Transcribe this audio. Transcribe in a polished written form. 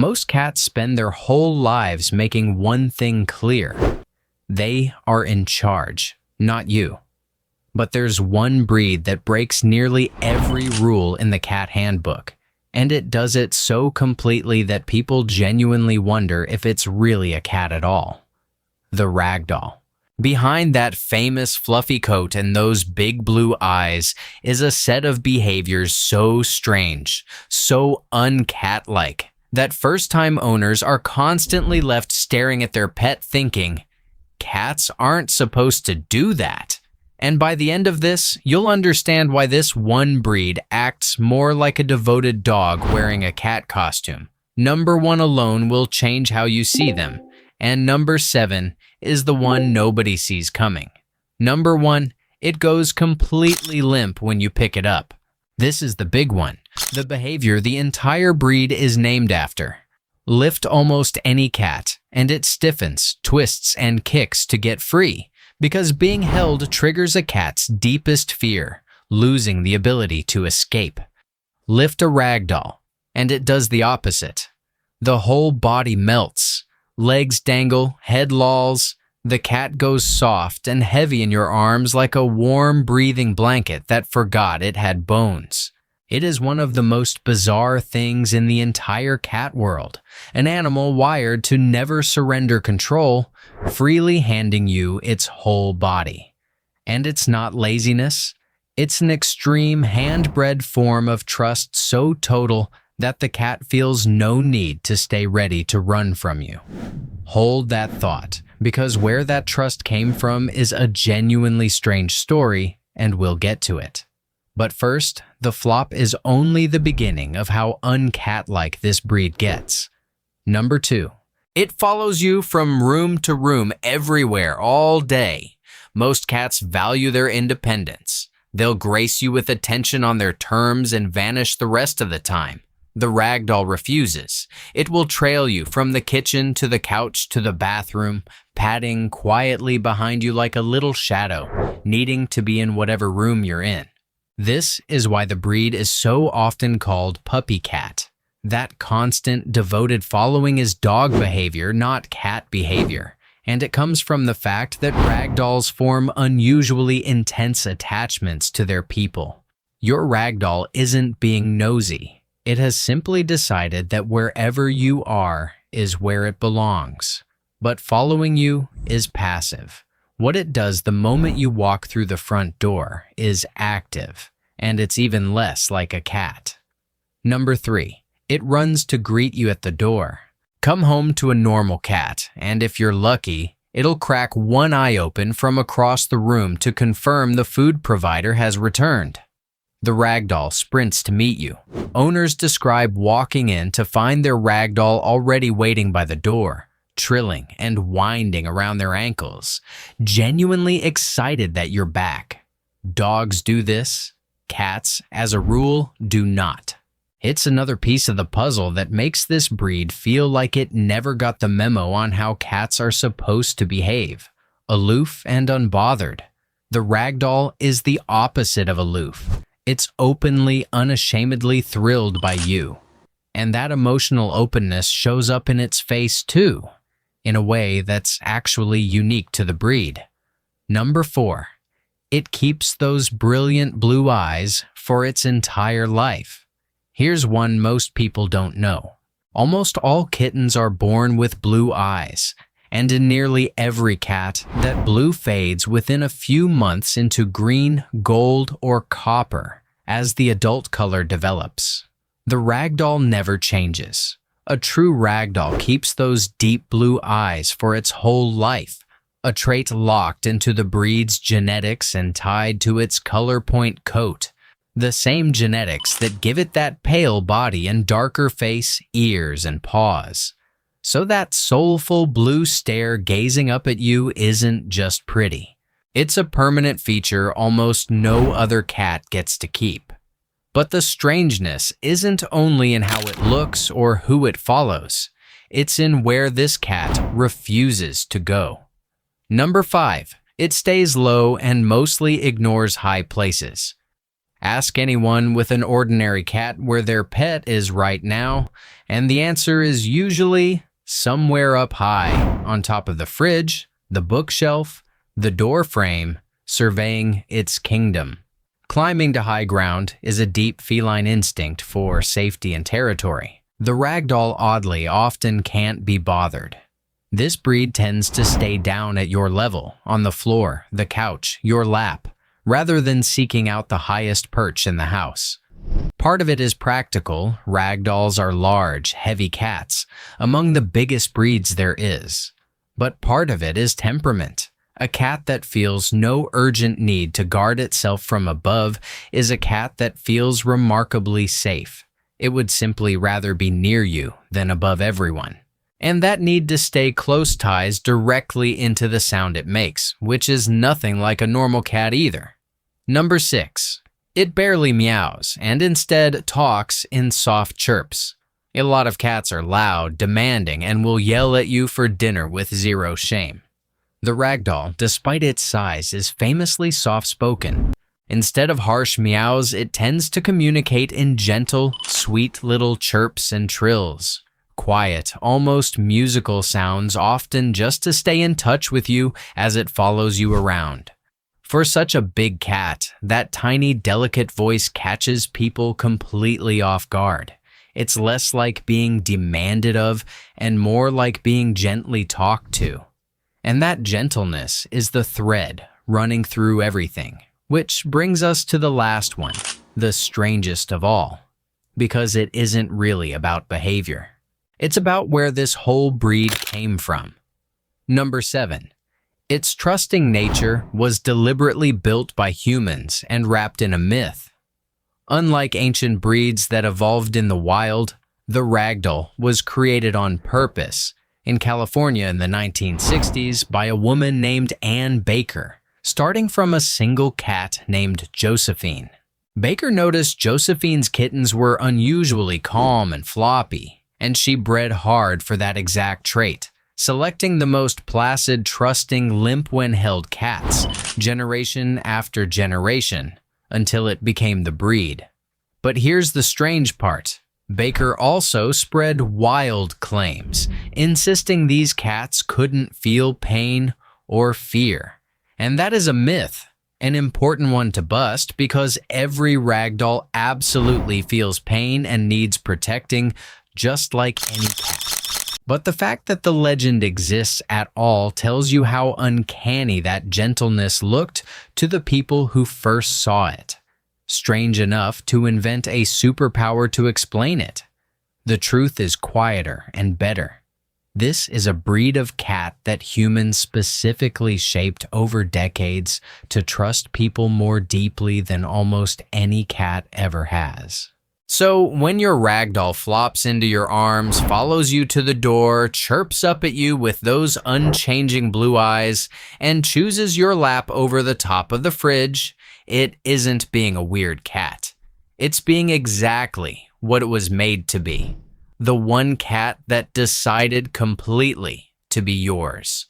Most cats spend their whole lives making one thing clear. They are in charge, not you. But there's one breed that breaks nearly every rule in the cat handbook, and it does it so completely that people genuinely wonder if it's really a cat at all. The Ragdoll. Behind that famous fluffy coat and those big blue eyes is a set of behaviors so strange, so uncat-like, that first-time owners are constantly left staring at their pet thinking, cats aren't supposed to do that. And by the end of this, you'll understand why this one breed acts more like a devoted dog wearing a cat costume. Number 1 alone will change how you see them, and number 7 is the one nobody sees coming. Number 1, it goes completely limp when you pick it up. This is the big one, the behavior the entire breed is named after. Lift almost any cat, and it stiffens, twists, and kicks to get free, because being held triggers a cat's deepest fear, losing the ability to escape. Lift a ragdoll, and it does the opposite. The whole body melts. Legs dangle, head lolls. The cat goes soft and heavy in your arms like a warm, breathing blanket that forgot it had bones. It is one of the most bizarre things in the entire cat world, an animal wired to never surrender control, freely handing you its whole body. And it's not laziness. It's an extreme, hand-bred form of trust so total that the cat feels no need to stay ready to run from you. Hold that thought, because where that trust came from is a genuinely strange story, and we'll get to it. But first, the flop is only the beginning of how uncat-like this breed gets. Number 2, it follows you from room to room everywhere all day. Most cats value their independence. They'll grace you with attention on their terms and vanish the rest of the time. The ragdoll refuses. It will trail you from the kitchen to the couch to the bathroom, padding quietly behind you like a little shadow, needing to be in whatever room you're in. This is why the breed is so often called puppy cat. That constant, devoted following is dog behavior, not cat behavior. And it comes from the fact that ragdolls form unusually intense attachments to their people. Your ragdoll isn't being nosy. It has simply decided that wherever you are is where it belongs. But following you is passive. What it does the moment you walk through the front door is active, and it's even less like a cat. Number 3, it runs to greet you at the door. Come home to a normal cat, and if you're lucky, it'll crack one eye open from across the room to confirm the food provider has returned. The ragdoll sprints to meet you. Owners describe walking in to find their ragdoll already waiting by the door, trilling and winding around their ankles, genuinely excited that you're back. Dogs do this. Cats, as a rule, do not. It's another piece of the puzzle that makes this breed feel like it never got the memo on how cats are supposed to behave. Aloof and unbothered. The ragdoll is the opposite of aloof. It's openly, unashamedly thrilled by you. And that emotional openness shows up in its face too, in a way that's actually unique to the breed. Number 4, it keeps those brilliant blue eyes for its entire life. Here's one most people don't know. Almost all kittens are born with blue eyes, and in nearly every cat, that blue fades within a few months into green, gold, or copper as the adult color develops. The ragdoll never changes. A true ragdoll keeps those deep blue eyes for its whole life, a trait locked into the breed's genetics and tied to its color point coat. The same genetics that give it that pale body and darker face, ears, and paws. So that soulful blue stare gazing up at you isn't just pretty. It's a permanent feature almost no other cat gets to keep. But the strangeness isn't only in how it looks or who it follows. It's in where this cat refuses to go. Number 5, it stays low and mostly ignores high places. Ask anyone with an ordinary cat where their pet is right now, and the answer is usually somewhere up high, on top of the fridge, the bookshelf, the door frame, surveying its kingdom. Climbing to high ground is a deep feline instinct for safety and territory. The ragdoll, oddly, often can't be bothered. This breed tends to stay down at your level, on the floor, the couch, your lap, rather than seeking out the highest perch in the house. Part of it is practical. Ragdolls are large, heavy cats, among the biggest breeds there is. But part of it is temperament. A cat that feels no urgent need to guard itself from above is a cat that feels remarkably safe. It would simply rather be near you than above everyone. And that need to stay close ties directly into the sound it makes, which is nothing like a normal cat either. Number 6. It barely meows and instead talks in soft chirps. A lot of cats are loud, demanding, and will yell at you for dinner with zero shame. The ragdoll, despite its size, is famously soft-spoken. Instead of harsh meows, it tends to communicate in gentle, sweet little chirps and trills. Quiet, almost musical sounds, often just to stay in touch with you as it follows you around. For such a big cat, that tiny, delicate voice catches people completely off guard. It's less like being demanded of and more like being gently talked to. And that gentleness is the thread running through everything, which brings us to the last one, the strangest of all, because it isn't really about behavior. It's about where this whole breed came from. Number 7. Its trusting nature was deliberately built by humans and wrapped in a myth. Unlike ancient breeds that evolved in the wild, the ragdoll was created on purpose in California in the 1960s by a woman named Ann Baker, starting from a single cat named Josephine. Baker noticed Josephine's kittens were unusually calm and floppy, and she bred hard for that exact trait, selecting the most placid, trusting, limp when held cats, generation after generation, until it became the breed. But here's the strange part. Baker also spread wild claims, insisting these cats couldn't feel pain or fear. And that is a myth, an important one to bust, because every ragdoll absolutely feels pain and needs protecting, just like any cat. But the fact that the legend exists at all tells you how uncanny that gentleness looked to the people who first saw it. Strange enough to invent a superpower to explain it. The truth is quieter and better. This is a breed of cat that humans specifically shaped over decades to trust people more deeply than almost any cat ever has. So when your ragdoll flops into your arms, follows you to the door, chirps up at you with those unchanging blue eyes, and chooses your lap over the top of the fridge, it isn't being a weird cat. It's being exactly what it was made to be. The one cat that decided completely to be yours.